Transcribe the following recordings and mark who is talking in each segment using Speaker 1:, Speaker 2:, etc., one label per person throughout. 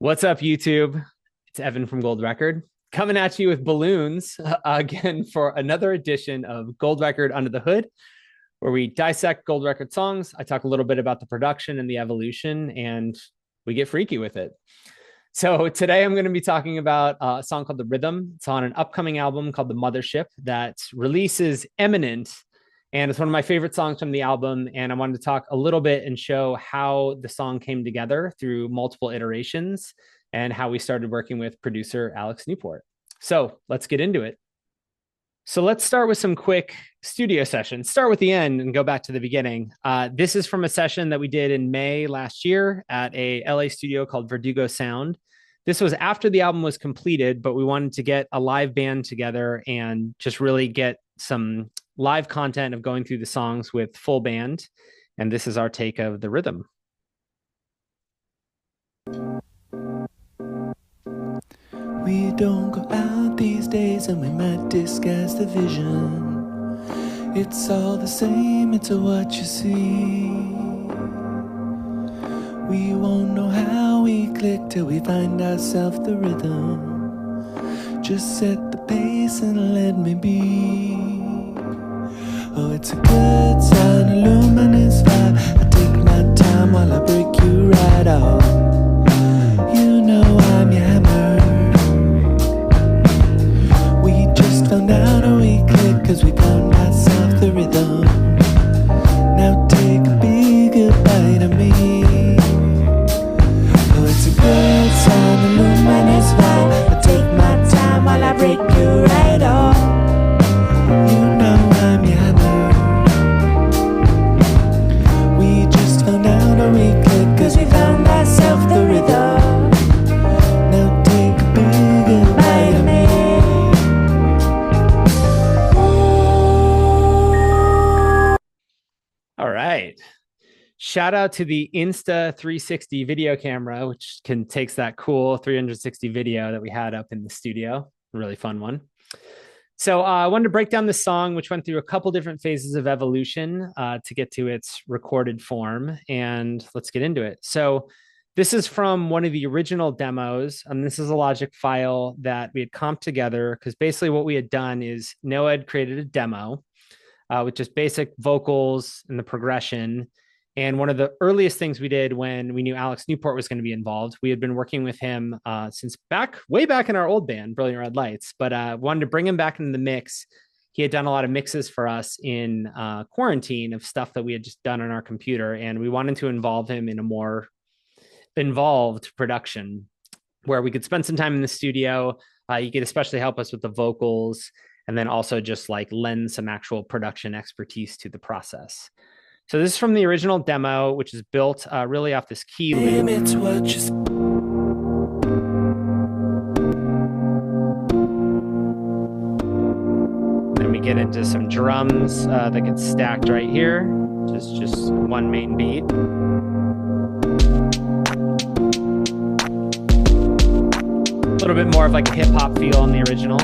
Speaker 1: What's up, YouTube? It's Evan from Gold Record coming at you with balloons again for another edition of Gold Record Under the Hood, where we dissect Gold Record songs. I talk a little bit about the production and the evolution, and we get freaky with it. So today I'm going to be talking about a song called The Rhythm. It's on an upcoming album called The Mothership that releases imminent. And it's one of my favorite songs from the album. And I wanted to talk a little bit and show how the song came together through multiple iterations and how we started working with producer Alex Newport. So let's get into it. So let's start with some quick studio sessions. Start with the end and go back to the beginning. This is from a session that we did in May last year at a LA studio called Verdugo Sound. This was after the album was completed, but we wanted to get a live band together and just really get some live content of going through the songs with full band. And this is our take of The Rhythm.
Speaker 2: We don't go out these days and we might disguise the vision. It's all the same, it's what you see. We won't know how we click till we find ourselves the rhythm. Just set the pace and let me be. Oh, it's a good sign, a luminous vibe. I take my time while I break you right off. You know I'm your hammer. We just found out how we click, cause we found ourselves the rhythm. Now take a big goodbye to me. Oh, it's a good sign, a luminous vibe. I take my time while I break you right off. You know I'm your hammer. We just found out how we click, cause we found ourselves the rhythm. Now take a big goodbye to me.
Speaker 1: All right. Shout out to the Insta 360 video camera, which takes that cool 360 video that we had up in the studio. Really fun one. So I wanted to break down this song, which went through a couple different phases of evolution to get to its recorded form. And let's get into it. So this is from one of the original demos. And this is a Logic file that we had comped together because basically what we had done is Noah had created a demo with just basic vocals and the progression. And one of the earliest things we did when we knew Alex Newport was going to be involved, we had been working with him since way back in our old band, Brilliant Red Lights, but wanted to bring him back into the mix. He had done a lot of mixes for us in quarantine of stuff that we had just done on our computer. And we wanted to involve him in a more involved production where we could spend some time in the studio. He could especially help us with the vocals and then also just like lend some actual production expertise to the process. So this is from the original demo, which is built really off this key loop. Then we get into some drums that get stacked right here, just one main beat. A little bit more of like a hip hop feel on the original.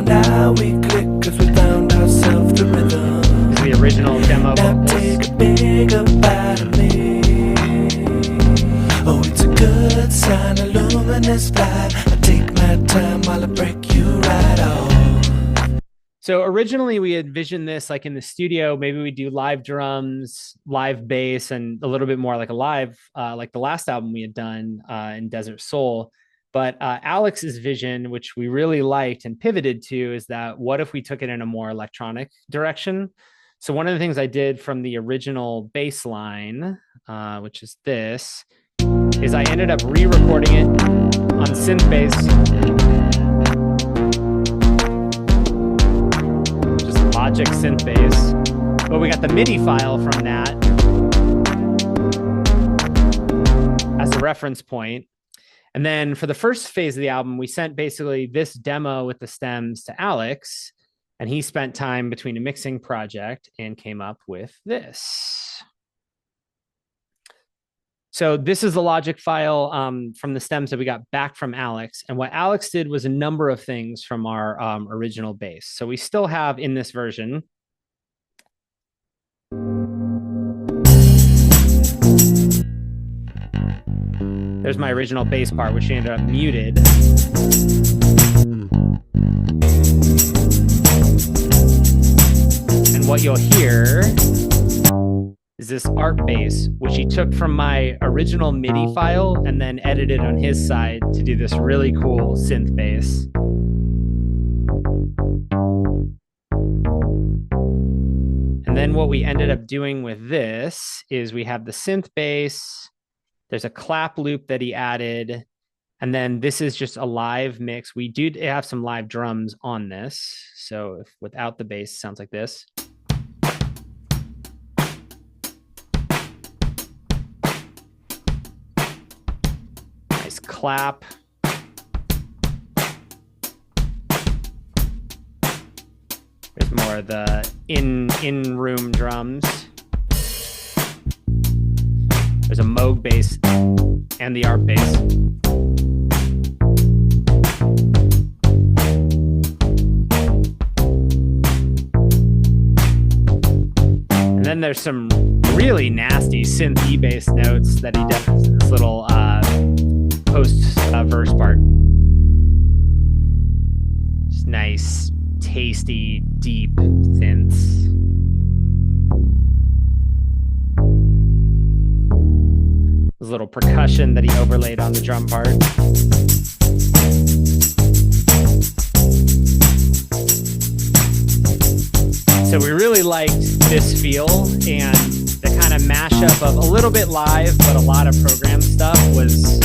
Speaker 2: Now we click cause we found ourselves the rhythm.
Speaker 1: This is the original demo
Speaker 2: now
Speaker 1: vocals.
Speaker 2: Take a big goodbye to me. Oh, it's a good sign, a luminous vibe. I take my time while I break you right off.
Speaker 1: So originally we envisioned this like in the studio, maybe we do live drums, live bass, and a little bit more like a live, like the last album we had done in Desert Soul. But Alex's vision, which we really liked and pivoted to, is that what if we took it in a more electronic direction? So one of the things I did from the original bass line, which is this, is I ended up re-recording it on synth bass. Just Logic synth bass. But we got the MIDI file from that as a reference point. And then for the first phase of the album, we sent basically this demo with the stems to Alex, and he spent time between a mixing project and came up with this. So this is the Logic file from the stems that we got back from Alex. And what Alex did was a number of things from our original bass. So we still have in this version There's my original bass part, which ended up muted. And what you'll hear is this art bass, which he took from my original MIDI file and then edited on his side to do this really cool synth bass. And then what we ended up doing with this is we have the synth bass, there's a clap loop that he added, and then this is just a live mix. We do have some live drums on this. So if without the bass, it sounds like this. Nice clap. There's more of the in-room drums. There's a Moog bass and the art bass. And then there's some really nasty synth E-bass notes that he does in this little post-verse part. Just nice, tasty, deep synths. There's a little percussion that he overlaid on the drum part. So we really liked this feel, and the kind of mashup of a little bit live, but a lot of program stuff was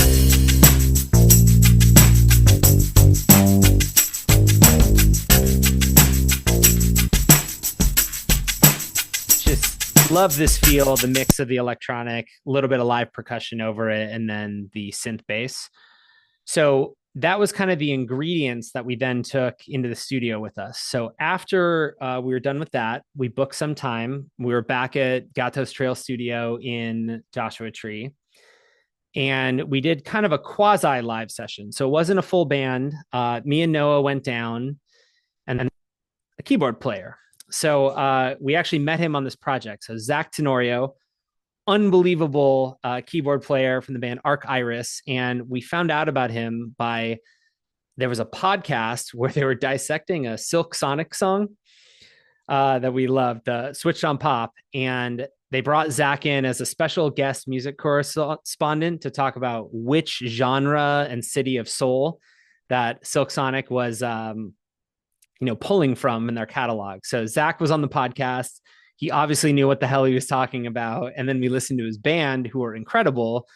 Speaker 1: just love this feel, the mix of the electronic, a little bit of live percussion over it, and then the synth bass. So that was kind of the ingredients that we then took into the studio with us. So after we were done with that, we booked some time. We were back at Gatos Trail Studio in Joshua Tree, and we did kind of a quasi live session. So it wasn't a full band. Me and Noah went down, and then a keyboard player. So we actually met him on this project. So Zach Tenorio, unbelievable keyboard player from the band Arc Iris. And we found out about him there was a podcast where they were dissecting a Silk Sonic song that we loved, Switched on Pop. And they brought Zach in as a special guest music correspondent to talk about which genre and city of soul that Silk Sonic was, pulling from in their catalog. So Zach was on the podcast. He obviously knew what the hell he was talking about. And then we listened to his band, who were incredible.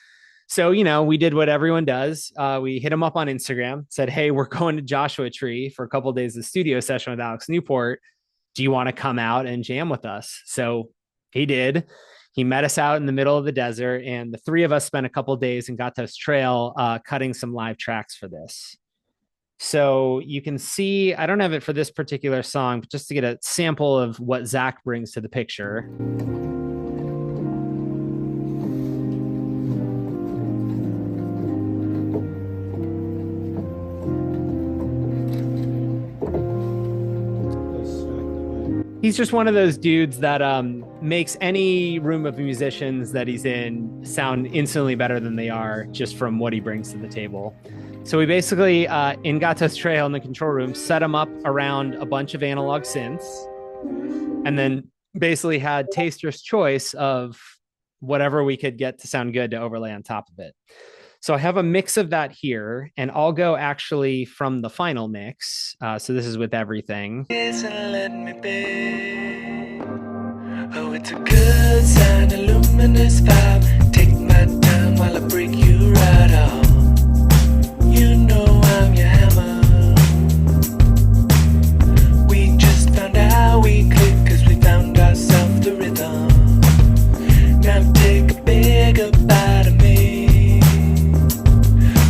Speaker 1: So, we did what everyone does. We hit him up on Instagram, said, hey, we're going to Joshua Tree for a couple of days of studio session with Alex Newport. Do you want to come out and jam with us? So he did. He met us out in the middle of the desert, and the three of us spent a couple of days in Gatos Trail cutting some live tracks for this. So you can see, I don't have it for this particular song, but just to get a sample of what Zach brings to the picture. He's just one of those dudes that makes any room of musicians that he's in sound instantly better than they are, just from what he brings to the table. So we basically, in Gatos Trail in the control room, set him up around a bunch of analog synths, and then basically had taster's choice of whatever we could get to sound good to overlay on top of it. So I have a mix of that here, and I'll go actually from the final mix. So this is with everything. Oh, it's a good sign, a luminous vibe. Take my time while I break you right off. You know I'm your hammer. We just found out we click, cause we found ourselves the rhythm. Now take a bigger bite of me.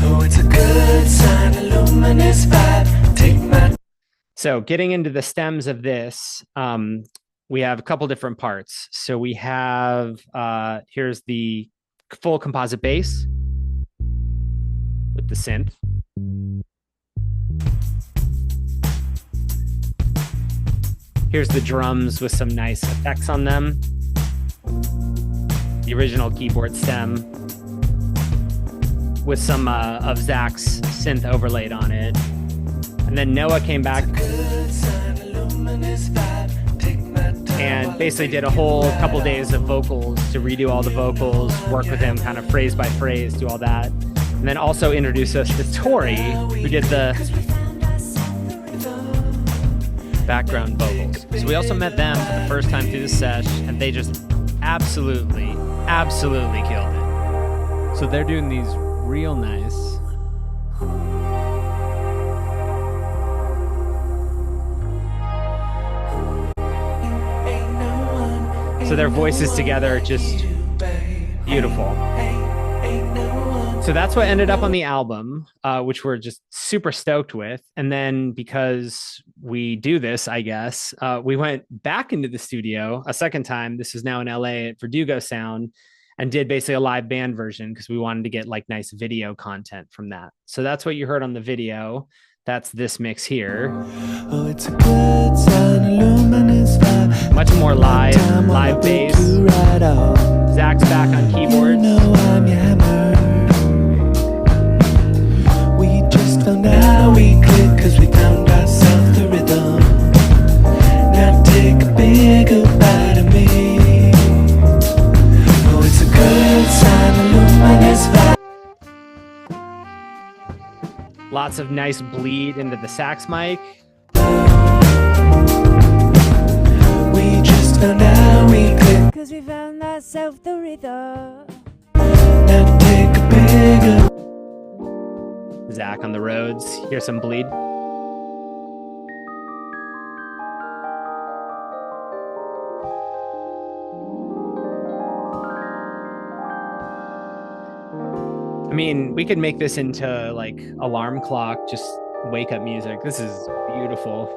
Speaker 1: Oh, it's a good sign, a luminous vibe. Take my... So getting into the stems of this, we have a couple different parts. So we have, here's the full composite bass with the synth. Here's the drums with some nice effects on them. The original keyboard stem. with some of Zach's synth overlaid on it. And then Noah came back and basically did a whole couple days of vocals to redo all the vocals, work with him kind of phrase by phrase, do all that. And then also introduced us to Tori, who did the background vocals. So we also met them for the first time through the sesh, and they just absolutely killed it. So they're doing these real nice. So their voices together are just beautiful. So that's what ended up on the album, which we're just super stoked with. And then because we do this, I guess, we went back into the studio a second time. This is now in LA at Verdugo Sound, and did basically a live band version because we wanted to get like nice video content from that. So that's what you heard on the video. That's this mix here.
Speaker 2: Oh, it's a good sign, luminous vibe.
Speaker 1: Much more live bass. Zach's back on keyboards.
Speaker 2: You know I'm your hammer. We just found out we click because we found ourselves the rhythm. Now take a bigger bite of me. Oh, it's a good sign, luminous vibe.
Speaker 1: Lots of nice bleed into the sax mic.
Speaker 2: We just found out we click
Speaker 3: cause we found ourselves the rhythm.
Speaker 2: Now take a bigger.
Speaker 1: Zach on the Rhodes. Here's some bleed. I mean, we could make this into like alarm clock, just wake up music. This is beautiful.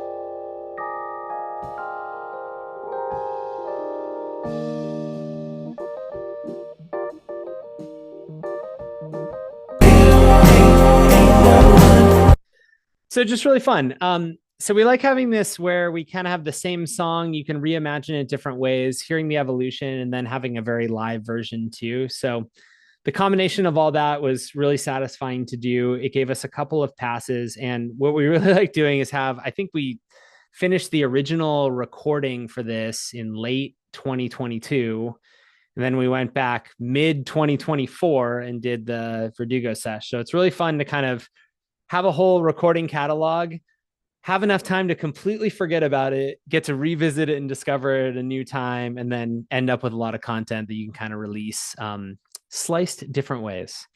Speaker 1: So just really fun. So we like having this where we kind of have the same song. You can reimagine it different ways, hearing the evolution and then having a very live version too. So the combination of all that was really satisfying to do. It gave us a couple of passes. And what we really like doing is I think we finished the original recording for this in late 2022. And then we went back mid 2024 and did the Verdugo sesh. So it's really fun to kind of have a whole recording catalog, have enough time to completely forget about it, get to revisit it and discover it a new time, and then end up with a lot of content that you can kind of release sliced different ways.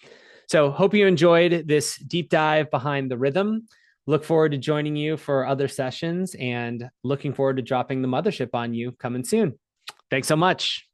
Speaker 1: So hope you enjoyed this deep dive behind the rhythm. Look forward to joining you for other sessions and looking forward to dropping the Mothership on you coming soon. Thanks so much.